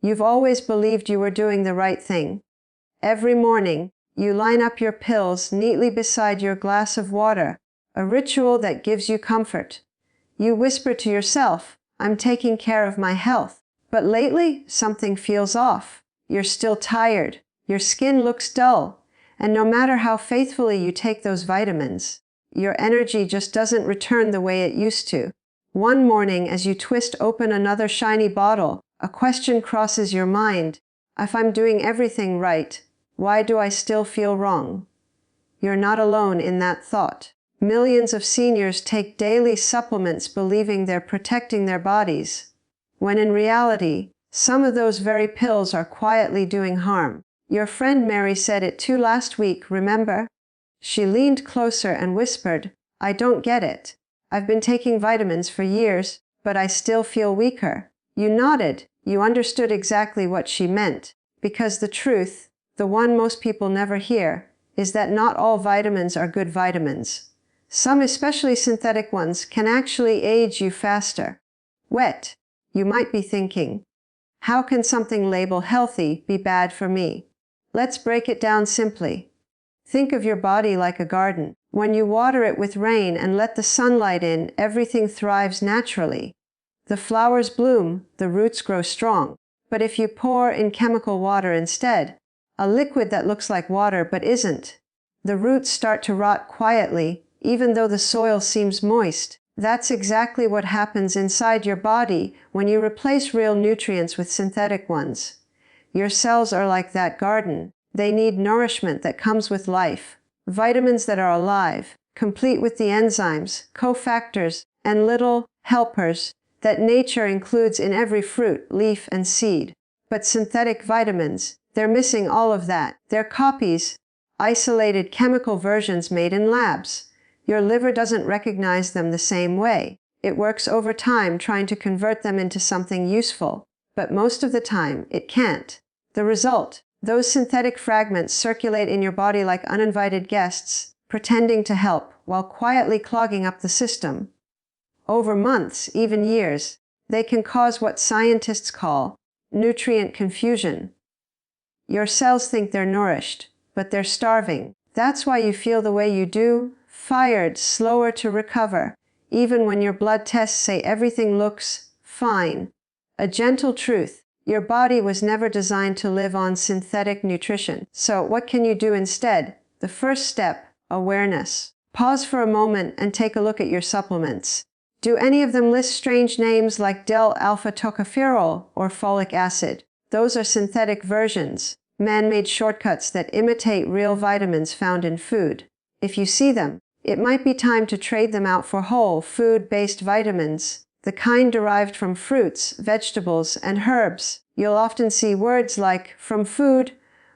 You've always believed you were doing the right thing. Every morning, you line up your pills neatly beside your glass of water, a ritual that gives you comfort. You whisper to yourself, "I'm taking care of my health." But lately, something feels off. You're still tired. Your skin looks dull. And no matter how faithfully you take those vitamins, your energy just doesn't return the way it used to. One morning, as you twist open another shiny bottle, a question crosses your mind. If I'm doing everything right, why do I still feel wrong? You're not alone in that thought. Millions of seniors take daily supplements believing they're protecting their bodies, when in reality, some of those very pills are quietly doing harm. Your friend Mary said it too last week, remember? She leaned closer and whispered, "I don't get it. I've been taking vitamins for years, but I still feel weaker." You nodded. You understood exactly what she meant. Because the truth, the one most people never hear, is that not all vitamins are good vitamins. Some, especially synthetic ones, can actually age you faster. Wet. You might be thinking, how can something labeled healthy be bad for me? Let's break it down simply. Think of your body like a garden. When you water it with rain and let the sunlight in, everything thrives naturally. The flowers bloom, the roots grow strong. But if you pour in chemical water instead, a liquid that looks like water but isn't, the roots start to rot quietly, even though the soil seems moist. That's exactly what happens inside your body when you replace real nutrients with synthetic ones. Your cells are like that garden. They need nourishment that comes with life, vitamins that are alive, complete with the enzymes, cofactors, and little helpers that nature includes in every fruit, leaf, and seed. But synthetic vitamins, they're missing all of that. They're copies, isolated chemical versions made in labs. Your liver doesn't recognize them the same way. It works over time trying to convert them into something useful, but most of the time it can't. The result, those synthetic fragments circulate in your body like uninvited guests, pretending to help while quietly clogging up the system. Over months, even years, they can cause what scientists call nutrient confusion. Your cells think they're nourished, but they're starving. That's why you feel the way you do, fired, slower to recover, even when your blood tests say everything looks fine. A gentle truth, your body was never designed to live on synthetic nutrition. So what can you do instead? The first step, awareness. Pause for a moment and take a look at your supplements. Do any of them list strange names like del-alpha tocopherol or folic acid? Those are synthetic versions, man-made shortcuts that imitate real vitamins found in food. If you see them, it might be time to trade them out for whole food-based vitamins, the kind derived from fruits, vegetables, and herbs. You'll often see words like "from food"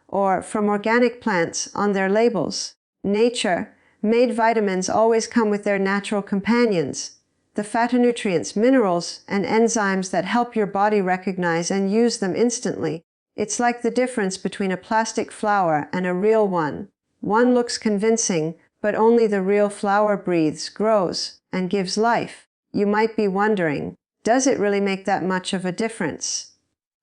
or "from organic plants" on their labels. Nature-made vitamins always come with their natural companions, the phytonutrients, minerals, and enzymes that help your body recognize and use them instantly. It's like the difference between a plastic flower and a real one. One looks convincing, but only the real flower breathes, grows, and gives life. You might be wondering, does it really make that much of a difference?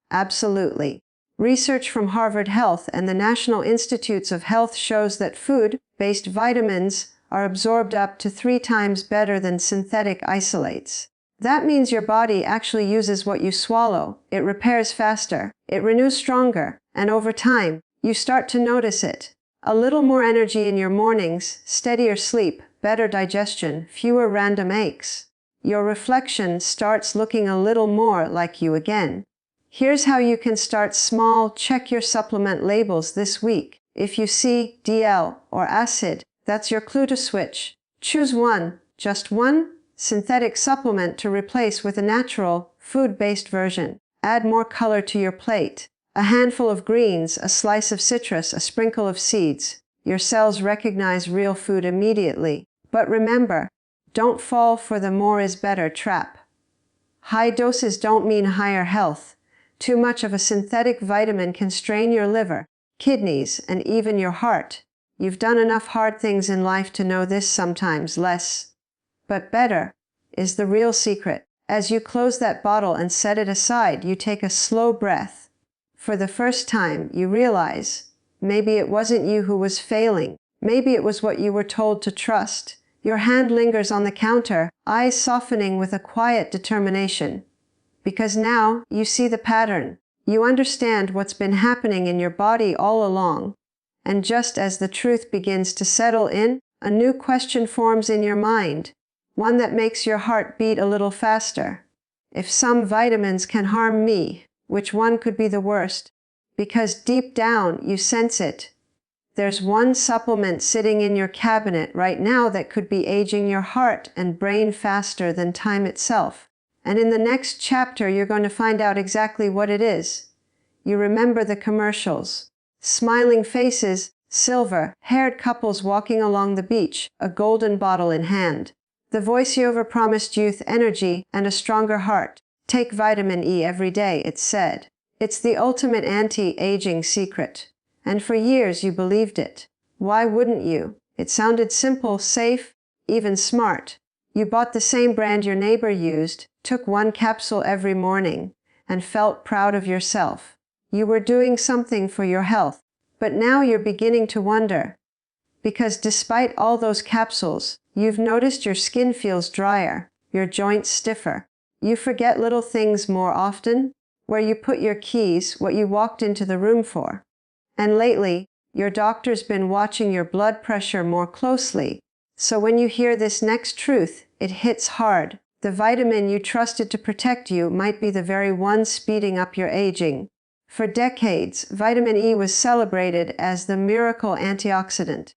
Absolutely. Research from Harvard Health and the National Institutes of Health shows that food-based vitamins are absorbed up to 3 times better than synthetic isolates. That means your body actually uses what you swallow. It repairs faster, it renews stronger, and over time, you start to notice it. A little more energy in your mornings, steadier sleep, better digestion, fewer random aches. Your reflection starts looking a little more like you again. Here's how you can start small. Check your supplement labels this week. If you see DL or acid, that's your clue to switch. Choose one, just one, synthetic supplement to replace with a natural, food-based version. Add more color to your plate. A handful of greens, a slice of citrus, a sprinkle of seeds. Your cells recognize real food immediately. But remember, don't fall for the more is better trap. High doses don't mean higher health. Too much of a synthetic vitamin can strain your liver, kidneys, and even your heart. You've done enough hard things in life to know this. Sometimes less, but better, is the real secret. As you close that bottle and set it aside, you take a slow breath. For the first time, you realize, maybe it wasn't you who was failing. Maybe it was what you were told to trust. Your hand lingers on the counter, eyes softening with a quiet determination. Because now, you see the pattern. You understand what's been happening in your body all along. And just as the truth begins to settle in, a new question forms in your mind, one that makes your heart beat a little faster. If some vitamins can harm me, which one could be the worst? Because deep down, you sense it. There's one supplement sitting in your cabinet right now that could be aging your heart and brain faster than time itself. And in the next chapter, you're going to find out exactly what it is. You remember the commercials. Smiling faces, silver-haired couples walking along the beach, a golden bottle in hand. The voiceover promised youth, energy, and a stronger heart. Take vitamin E every day, it said. It's the ultimate anti-aging secret. And for years you believed it. Why wouldn't you? It sounded simple, safe, even smart. You bought the same brand your neighbor used, took one capsule every morning, and felt proud of yourself. You were doing something for your health. But now you're beginning to wonder. Because despite all those capsules, you've noticed your skin feels drier, your joints stiffer. You forget little things more often, where you put your keys, what you walked into the room for. And lately, your doctor's been watching your blood pressure more closely. So when you hear this next truth, it hits hard. The vitamin you trusted to protect you might be the very one speeding up your aging. For decades, vitamin E was celebrated as the miracle antioxidant.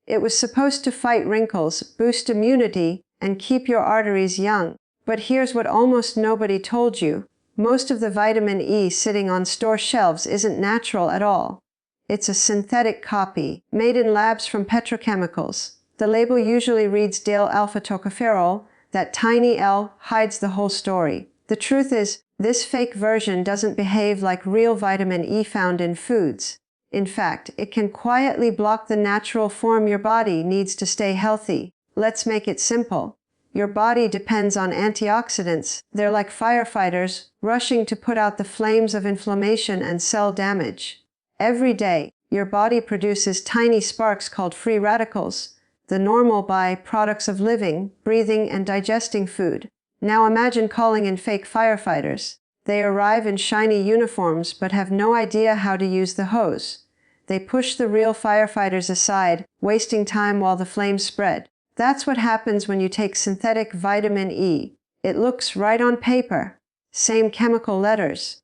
It was supposed to fight wrinkles, boost immunity, and keep your arteries young. But here's what almost nobody told you. Most of the vitamin E sitting on store shelves isn't natural at all. It's a synthetic copy, made in labs from petrochemicals. The label usually reads Dale alpha tocopherol. That tiny L hides the whole story. The truth is, this fake version doesn't behave like real vitamin E found in foods. In fact, it can quietly block the natural form your body needs to stay healthy. Let's make it simple. Your body depends on antioxidants. They're like firefighters, rushing to put out the flames of inflammation and cell damage. Every day, your body produces tiny sparks called free radicals, the normal byproducts of living, breathing, and digesting food. Now imagine calling in fake firefighters. They arrive in shiny uniforms but have no idea how to use the hose. They push the real firefighters aside, wasting time while the flames spread. That's what happens when you take synthetic vitamin E. It looks right on paper. Same chemical letters.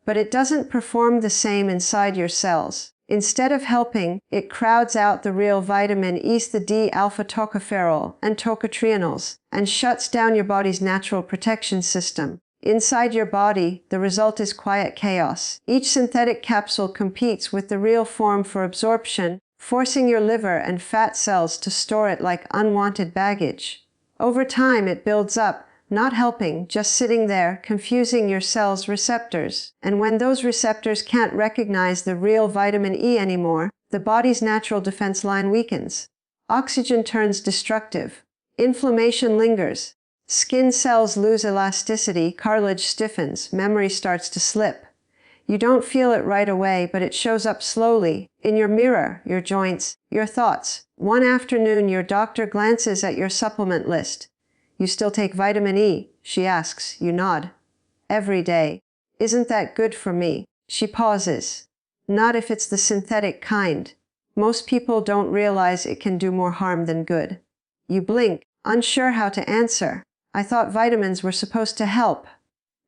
But it doesn't perform the same inside your cells. Instead of helping, it crowds out the real vitamin E's, the D-alpha tocopherol and tocotrienols, and shuts down your body's natural protection system. Inside your body, the result is quiet chaos. Each synthetic capsule competes with the real form for absorption, forcing your liver and fat cells to store it like unwanted baggage. Over time, it builds up, not helping, just sitting there, confusing your cells' receptors. And when those receptors can't recognize the real vitamin E anymore, the body's natural defense line weakens. Oxygen turns destructive. Inflammation lingers. Skin cells lose elasticity, cartilage stiffens, memory starts to slip. You don't feel it right away, but it shows up slowly, in your mirror, your joints, your thoughts. One afternoon, your doctor glances at your supplement list. You still take vitamin E? She asks. You nod. Every day. Isn't that good for me? She pauses. Not if it's the synthetic kind. Most people don't realize it can do more harm than good. You blink, unsure how to answer. I thought vitamins were supposed to help.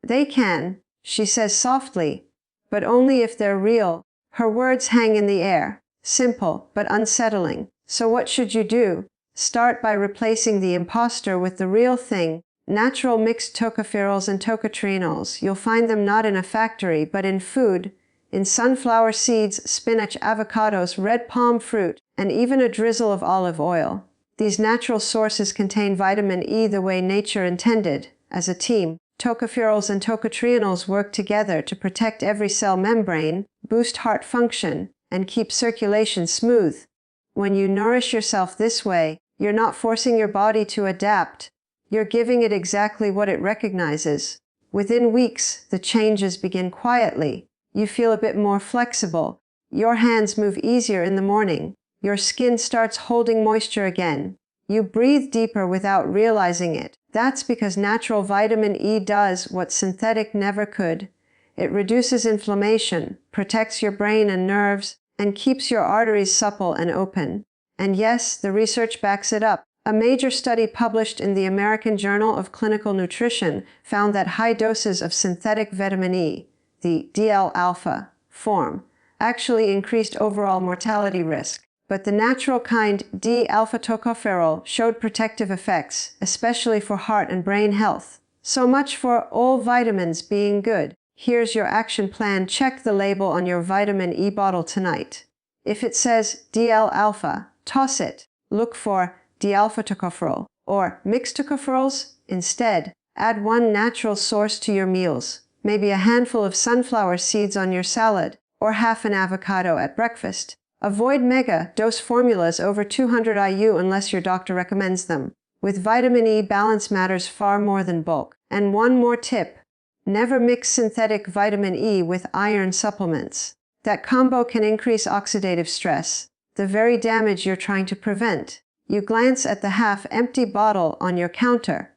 They can, she says softly, but only if they're real. Her words hang in the air. Simple, but unsettling. So what should you do? Start by replacing the imposter with the real thing. Natural mixed tocopherols and tocotrienols. You'll find them not in a factory, but in food, in sunflower seeds, spinach, avocados, red palm fruit, and even a drizzle of olive oil. These natural sources contain vitamin E the way nature intended, as a team. Tocopherols and tocotrienols work together to protect every cell membrane, boost heart function, and keep circulation smooth. When you nourish yourself this way, you're not forcing your body to adapt. You're giving it exactly what it recognizes. Within weeks, the changes begin quietly. You feel a bit more flexible. Your hands move easier in the morning. Your skin starts holding moisture again. You breathe deeper without realizing it. That's because natural vitamin E does what synthetic never could. It reduces inflammation, protects your brain and nerves, and keeps your arteries supple and open. And yes, the research backs it up. A major study published in the American Journal of Clinical Nutrition found that high doses of synthetic vitamin E, the DL-alpha form, actually increased overall mortality risk. But the natural kind D-alpha-tocopherol showed protective effects, especially for heart and brain health. So much for all vitamins being good. Here's your action plan. Check the label on your vitamin E bottle tonight. If it says DL-alpha, toss it. Look for D-alpha-tocopherol or mixed tocopherols instead. Add one natural source to your meals, maybe a handful of sunflower seeds on your salad, or half an avocado at breakfast. Avoid mega-dose formulas over 200 IU unless your doctor recommends them. With vitamin E, balance matters far more than bulk. And one more tip. Never mix synthetic vitamin E with iron supplements. That combo can increase oxidative stress, the very damage you're trying to prevent. You glance at the half-empty bottle on your counter.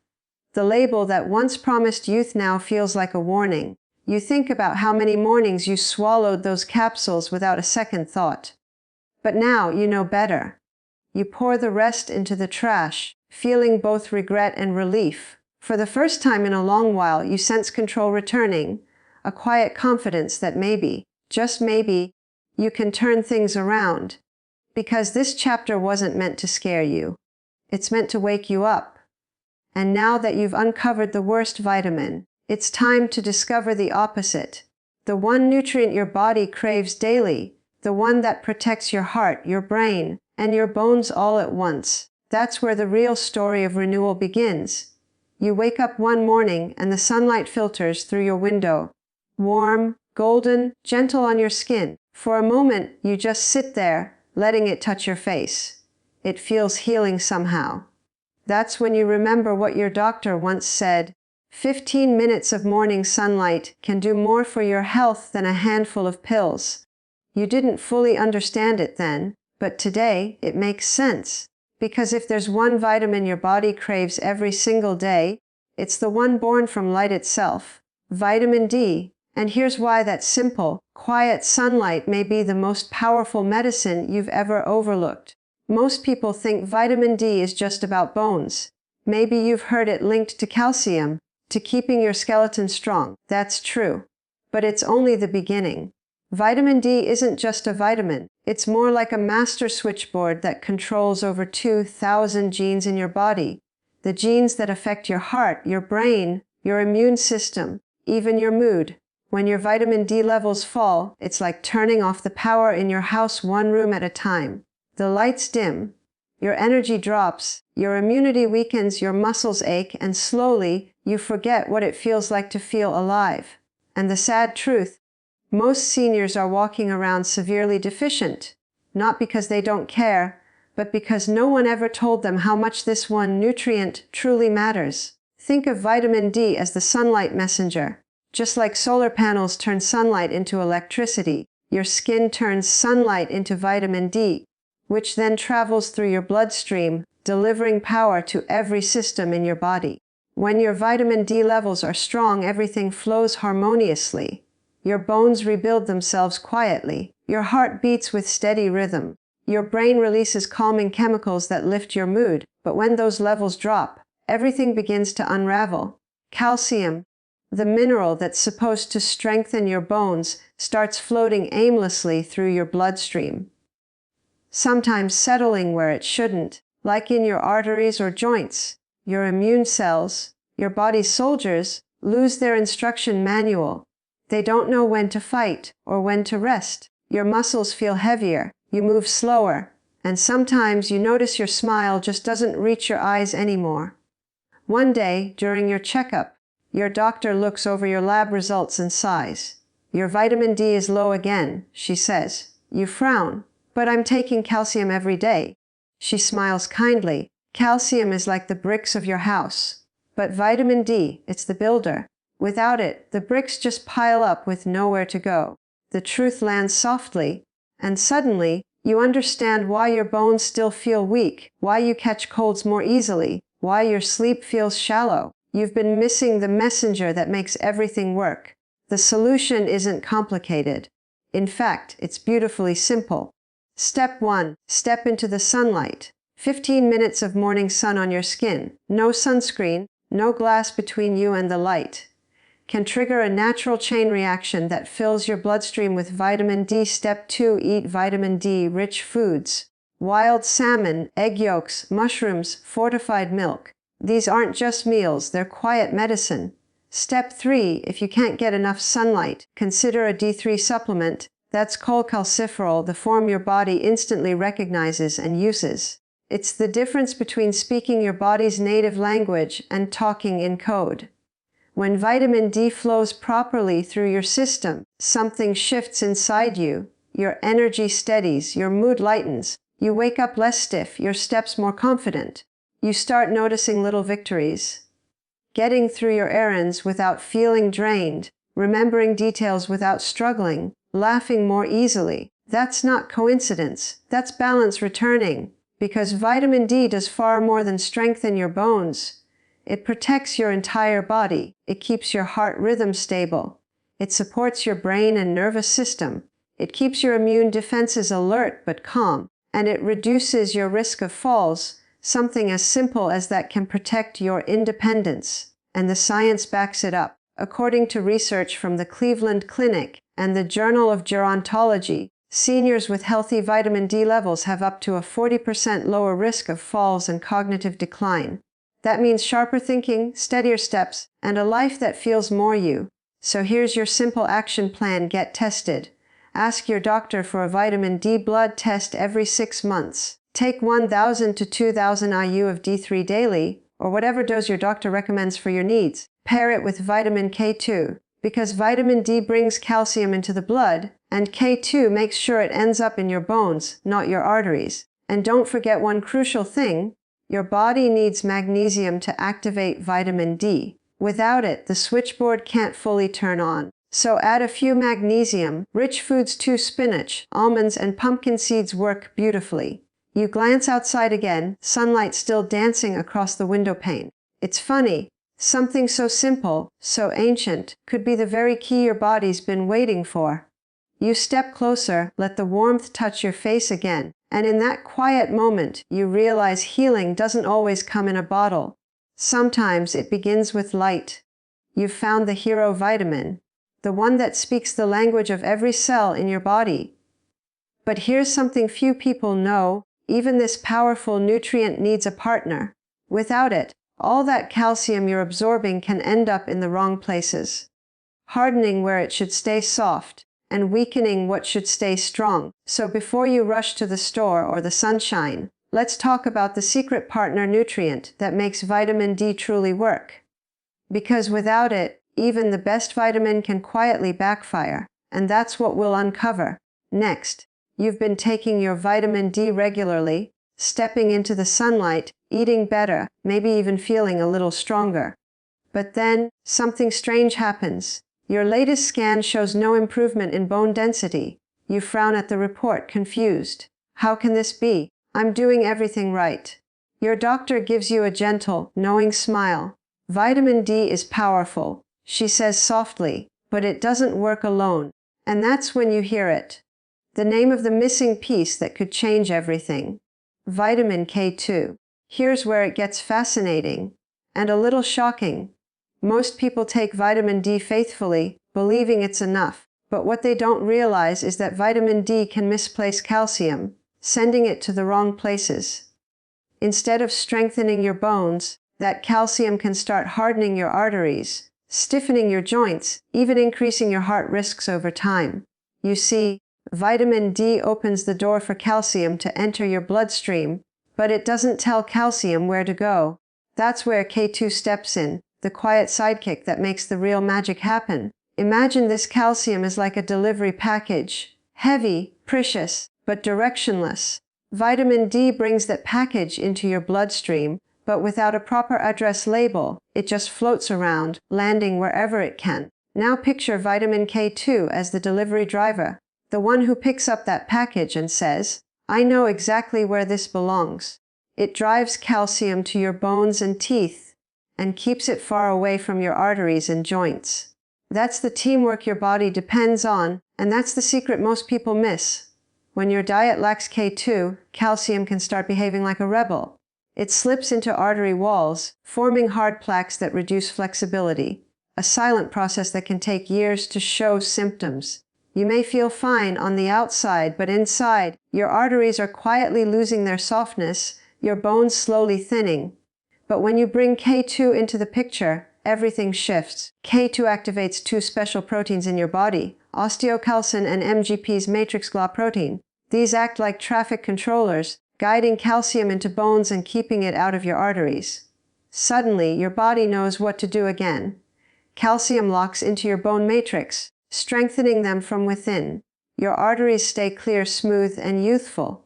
The label that once promised youth now feels like a warning. You think about how many mornings you swallowed those capsules without a second thought. But now you know better. You pour the rest into the trash, feeling both regret and relief. For the first time in a long while, you sense control returning, a quiet confidence that maybe, just maybe, you can turn things around. Because this chapter wasn't meant to scare you. It's meant to wake you up. And now that you've uncovered the worst vitamin, it's time to discover the opposite. The one nutrient your body craves daily. The one that protects your heart, your brain, and your bones all at once. That's where the real story of renewal begins. You wake up one morning and the sunlight filters through your window. Warm, golden, gentle on your skin. For a moment, you just sit there, letting it touch your face. It feels healing somehow. That's when you remember what your doctor once said. 15 minutes of morning sunlight can do more for your health than a handful of pills. You didn't fully understand it then, but today it makes sense. Because if there's one vitamin your body craves every single day, it's the one born from light itself, vitamin D. And here's why that simple, quiet sunlight may be the most powerful medicine you've ever overlooked. Most people think vitamin D is just about bones. Maybe you've heard it linked to calcium, to keeping your skeleton strong. That's true. But it's only the beginning. Vitamin D isn't just a vitamin. It's more like a master switchboard that controls over 2,000 genes in your body. The genes that affect your heart, your brain, your immune system, even your mood. When your vitamin D levels fall, it's like turning off the power in your house one room at a time. The lights dim, your energy drops, your immunity weakens, your muscles ache, and slowly, you forget what it feels like to feel alive. And the sad truth, most seniors are walking around severely deficient, not because they don't care, but because no one ever told them how much this one nutrient truly matters. Think of vitamin D as the sunlight messenger. Just like solar panels turn sunlight into electricity, your skin turns sunlight into vitamin D, which then travels through your bloodstream, delivering power to every system in your body. When your vitamin D levels are strong, everything flows harmoniously. Your bones rebuild themselves quietly. Your heart beats with steady rhythm. Your brain releases calming chemicals that lift your mood. But when those levels drop, everything begins to unravel. Calcium, the mineral that's supposed to strengthen your bones, starts floating aimlessly through your bloodstream. Sometimes settling where it shouldn't, like in your arteries or joints. Your immune cells, your body's soldiers, lose their instruction manual. They don't know when to fight or when to rest. Your muscles feel heavier, you move slower, and sometimes you notice your smile just doesn't reach your eyes anymore. One day, during your checkup, your doctor looks over your lab results and sighs. Your vitamin D is low again, she says. You frown. But I'm taking calcium every day. She smiles kindly. Calcium is like the bricks of your house. But vitamin D, it's the builder. Without it, the bricks just pile up with nowhere to go. the truth lands softly, and suddenly, you understand why your bones still feel weak, why you catch colds more easily, why your sleep feels shallow. You've been missing the messenger that makes everything work. The solution isn't complicated. In fact, it's beautifully simple. Step 1. Step into the sunlight. 15 minutes of morning sun on your skin. No sunscreen, no glass between you and the light. Can trigger a natural chain reaction that fills your bloodstream with vitamin D. Step 2. Eat vitamin D-rich foods. Wild salmon, egg yolks, mushrooms, fortified milk. These aren't just meals, they're quiet medicine. Step 3. If you can't get enough sunlight, consider a D3 supplement. That's cholecalciferol, the form your body instantly recognizes and uses. It's the difference between speaking your body's native language and talking in code. When vitamin D flows properly through your system, something shifts inside you. Your energy steadies, your mood lightens, you wake up less stiff, your steps more confident. You start noticing little victories. Getting through your errands without feeling drained, remembering details without struggling, laughing more easily. That's not coincidence, that's balance returning. Because vitamin D does far more than strengthen your bones. It protects your entire body. It keeps your heart rhythm stable. It supports your brain and nervous system. It keeps your immune defenses alert but calm. And it reduces your risk of falls. Something as simple as that can protect your independence. And the science backs it up. According to research from the Cleveland Clinic and the Journal of Gerontology, seniors with healthy vitamin D levels have up to a 40% lower risk of falls and cognitive decline. That means sharper thinking, steadier steps, and a life that feels more you. So here's your simple action plan. Get tested. Ask your doctor for a vitamin D blood test every 6 months. Take 1,000 to 2,000 IU of D3 daily, or whatever dose your doctor recommends for your needs. Pair it with vitamin K2, because vitamin D brings calcium into the blood, and K2 makes sure it ends up in your bones, not your arteries. And don't forget one crucial thing. Your body needs magnesium to activate vitamin D. Without it, the switchboard can't fully turn on. So add a few magnesium-rich foods too. Spinach, almonds, and pumpkin seeds work beautifully. You glance outside again, sunlight still dancing across the window pane. It's funny. Something so simple, so ancient, could be the very key your body's been waiting for. You step closer, let the warmth touch your face again, and in that quiet moment, you realize healing doesn't always come in a bottle. Sometimes it begins with light. You've found the hero vitamin, the one that speaks the language of every cell in your body. But here's something few people know. Even this powerful nutrient needs a partner. Without it, all that calcium you're absorbing can end up in the wrong places, hardening where it should stay soft, and weakening what should stay strong. So before you rush to the store or the sunshine, let's talk about the secret partner nutrient that makes vitamin D truly work. Because without it, even the best vitamin can quietly backfire, and that's what we'll uncover next. You've been taking your vitamin D regularly, stepping into the sunlight, eating better, maybe even feeling a little stronger. But then, something strange happens. Your latest scan shows no improvement in bone density. You frown at the report, confused. How can this be? I'm doing everything right. Your doctor gives you a gentle, knowing smile. Vitamin D is powerful, she says softly, but it doesn't work alone. And that's when you hear it. The name of the missing piece that could change everything. Vitamin K2. Here's where it gets fascinating and a little shocking. Most people take vitamin D faithfully, believing it's enough. But what they don't realize is that vitamin D can misplace calcium, sending it to the wrong places. Instead of strengthening your bones, that calcium can start hardening your arteries, stiffening your joints, even increasing your heart risks over time. You see, vitamin D opens the door for calcium to enter your bloodstream, but it doesn't tell calcium where to go. That's where K2 steps in, the quiet sidekick that makes the real magic happen. Imagine this calcium is like a delivery package. Heavy, precious, but directionless. Vitamin D brings that package into your bloodstream, but without a proper address label, it just floats around, landing wherever it can. Now picture vitamin K2 as the delivery driver, the one who picks up that package and says, "I know exactly where this belongs." It drives calcium to your bones and teeth and keeps it far away from your arteries and joints. That's the teamwork your body depends on, and that's the secret most people miss. When your diet lacks K2, calcium can start behaving like a rebel. It slips into artery walls, forming hard plaques that reduce flexibility, a silent process that can take years to show symptoms. You may feel fine on the outside, but inside, your arteries are quietly losing their softness, your bones slowly thinning. But when you bring K2 into the picture, everything shifts. K2 activates two special proteins in your body, osteocalcin and MGP's matrix GLA protein. These act like traffic controllers, guiding calcium into bones and keeping it out of your arteries. Suddenly, your body knows what to do again. Calcium locks into your bone matrix, strengthening them from within. Your arteries stay clear, smooth, and youthful.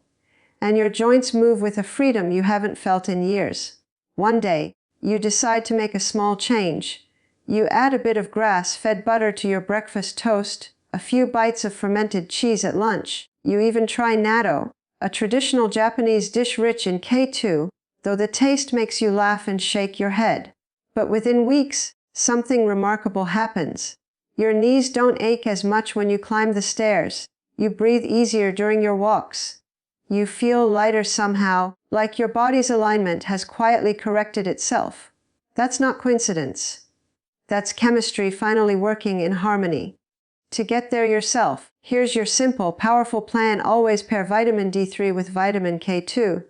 And your joints move with a freedom you haven't felt in years. One day, you decide to make a small change. You add a bit of grass-fed butter to your breakfast toast, a few bites of fermented cheese at lunch. You even try natto, a traditional Japanese dish rich in K2, though the taste makes you laugh and shake your head. But within weeks, something remarkable happens. Your knees don't ache as much when you climb the stairs. You breathe easier during your walks. You feel lighter somehow, like your body's alignment has quietly corrected itself. That's not coincidence. That's chemistry finally working in harmony. To get there yourself, here's your simple, powerful plan. Always pair vitamin D3 with vitamin K2,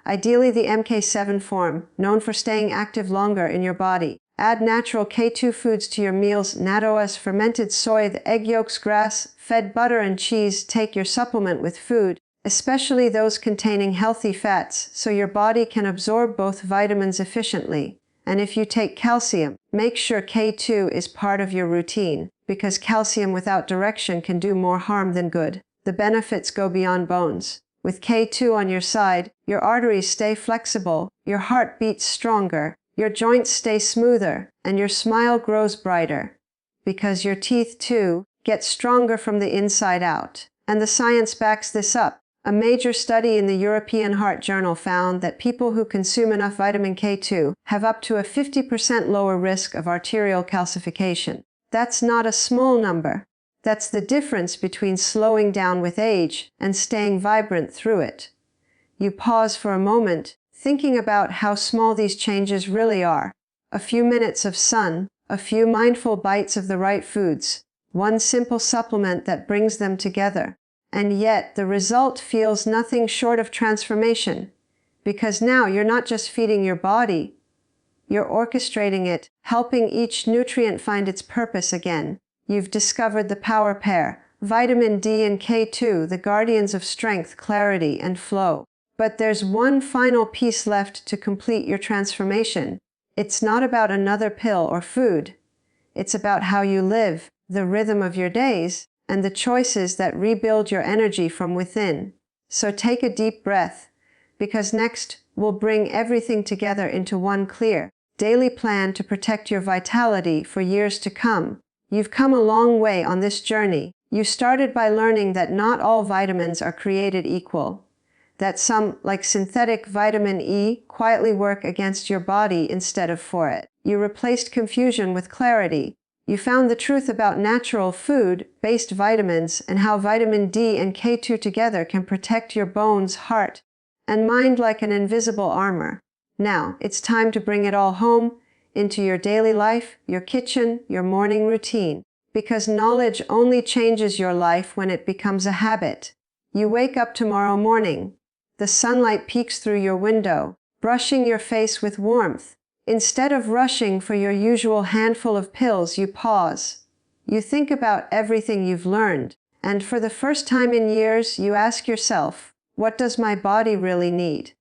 ideally the MK7 form, known for staying active longer in your body. Add natural K2 foods to your meals, natto as fermented soy, the egg yolks, grass-fed butter and cheese. Take your supplement with food, especially those containing healthy fats, so your body can absorb both vitamins efficiently. And if you take calcium, make sure K2 is part of your routine, because calcium without direction can do more harm than good. The benefits go beyond bones. With K2 on your side, your arteries stay flexible, your heart beats stronger, your joints stay smoother, and your smile grows brighter. Because your teeth, too, get stronger from the inside out. And the science backs this up. A major study in the European Heart Journal found that people who consume enough vitamin K2 have up to a 50% lower risk of arterial calcification. That's not a small number. That's the difference between slowing down with age and staying vibrant through it. You pause for a moment, thinking about how small these changes really are. A few minutes of sun, a few mindful bites of the right foods, one simple supplement that brings them together. And yet, the result feels nothing short of transformation, because now you're not just feeding your body, you're orchestrating it, helping each nutrient find its purpose again. You've discovered the power pair, vitamin D and K2, the guardians of strength, clarity, and flow. But there's one final piece left to complete your transformation. It's not about another pill or food. It's about how you live, the rhythm of your days, and the choices that rebuild your energy from within. So take a deep breath, because next we'll bring everything together into one clear, daily plan to protect your vitality for years to come. You've come a long way on this journey. You started by learning that not all vitamins are created equal, that some, like synthetic vitamin E, quietly work against your body instead of for it. You replaced confusion with clarity. You found the truth about natural food-based vitamins and how vitamin D and K2 together can protect your bones, heart, and mind like an invisible armor. Now, it's time to bring it all home, into your daily life, your kitchen, your morning routine. Because knowledge only changes your life when it becomes a habit. You wake up tomorrow morning. The sunlight peeks through your window, brushing your face with warmth. Instead of rushing for your usual handful of pills, you pause. You think about everything you've learned, and for the first time in years, you ask yourself, what does my body really need?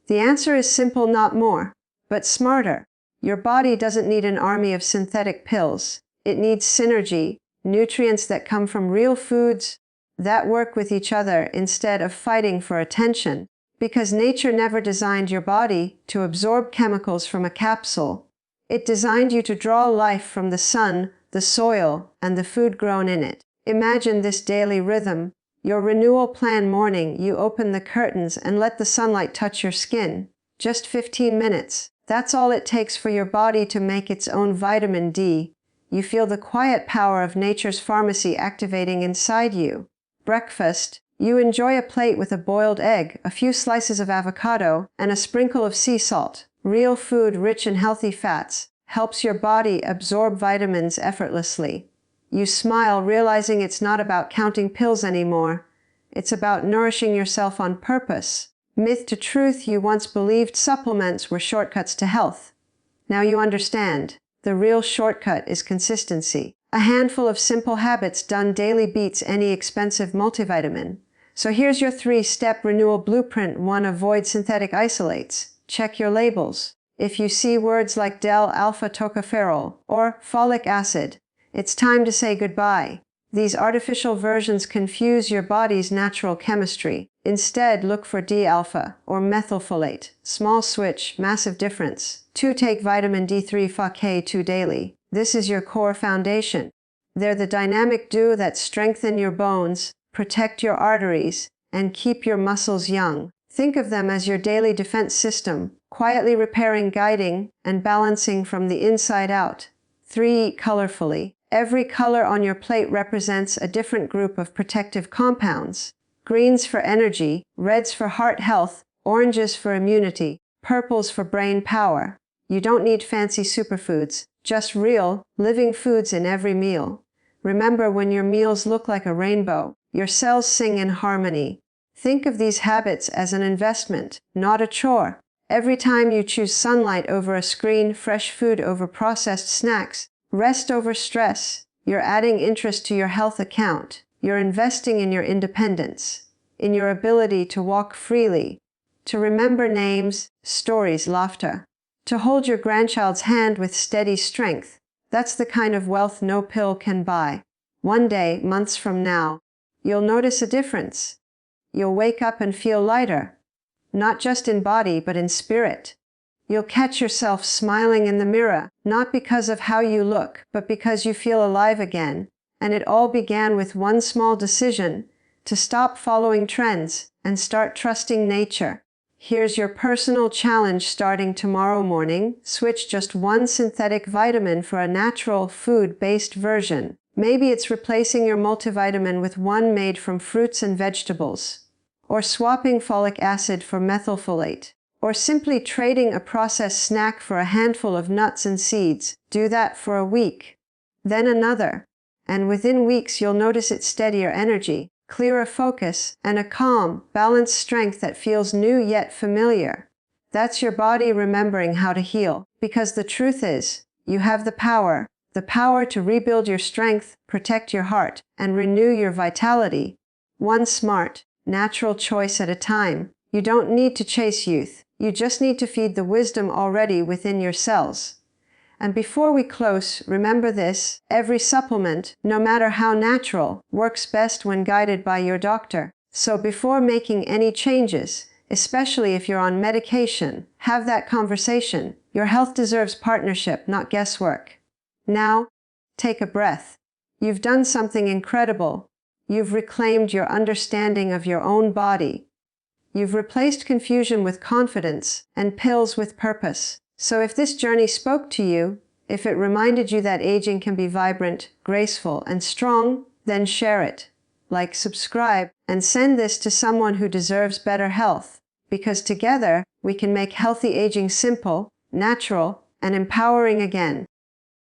The answer is simple, not more, but smarter. Your body doesn't need an army of synthetic pills. It needs synergy, nutrients that come from real foods that work with each other instead of fighting for attention. Because nature never designed your body to absorb chemicals from a capsule. It designed you to draw life from the sun, the soil, and the food grown in it. Imagine this daily rhythm. Your renewal plan morning, you open the curtains and let the sunlight touch your skin. Just 15 minutes. That's all it takes for your body to make its own vitamin D. You feel the quiet power of nature's pharmacy activating inside you. Breakfast. You enjoy a plate with a boiled egg, a few slices of avocado, and a sprinkle of sea salt. Real food rich in healthy fats helps your body absorb vitamins effortlessly. You smile, realizing it's not about counting pills anymore. It's about nourishing yourself on purpose. Myth to truth, you once believed supplements were shortcuts to health. Now you understand. The real shortcut is consistency. A handful of simple habits done daily beats any expensive multivitamin. So here's your 3-step renewal blueprint. 1. Avoid synthetic isolates. Check your labels. If you see words like alpha tocopherol or folic acid, it's time to say goodbye. These artificial versions confuse your body's natural chemistry. Instead, look for D-alpha or methylfolate. Small switch, massive difference. 2. Take vitamin D3 K2 daily. This is your core foundation. They're the dynamic duo that strengthen your bones, protect your arteries, and keep your muscles young. Think of them as your daily defense system, quietly repairing, guiding, and balancing from the inside out. 3. Eat colorfully. Every color on your plate represents a different group of protective compounds. Greens for energy, reds for heart health, oranges for immunity, purples for brain power. You don't need fancy superfoods, just real, living foods in every meal. Remember, when your meals look like a rainbow, your cells sing in harmony. Think of these habits as an investment, not a chore. Every time you choose sunlight over a screen, fresh food over processed snacks, rest over stress, you're adding interest to your health account. You're investing in your independence, in your ability to walk freely, to remember names, stories, laughter, to hold your grandchild's hand with steady strength. That's the kind of wealth no pill can buy. One day, months from now, you'll notice a difference. You'll wake up and feel lighter, not just in body but in spirit. You'll catch yourself smiling in the mirror, not because of how you look, but because you feel alive again. And it all began with one small decision: to stop following trends and start trusting nature. Here's your personal challenge starting tomorrow morning. Switch just one synthetic vitamin for a natural, food-based version. Maybe it's replacing your multivitamin with one made from fruits and vegetables, or swapping folic acid for methylfolate, or simply trading a processed snack for a handful of nuts and seeds. Do that for a week, then another, and within weeks you'll notice it's steadier energy, clearer focus, and a calm, balanced strength that feels new yet familiar. That's your body remembering how to heal, because the truth is, you have the power to rebuild your strength, protect your heart, and renew your vitality. One smart, natural choice at a time. You don't need to chase youth. You just need to feed the wisdom already within your cells. And before we close, remember this: every supplement, no matter how natural, works best when guided by your doctor. So before making any changes, especially if you're on medication, have that conversation. Your health deserves partnership, not guesswork. Now, take a breath. You've done something incredible. You've reclaimed your understanding of your own body. You've replaced confusion with confidence and pills with purpose. So if this journey spoke to you, if it reminded you that aging can be vibrant, graceful, and strong, then share it. Like, subscribe, and send this to someone who deserves better health. Because together, we can make healthy aging simple, natural, and empowering again.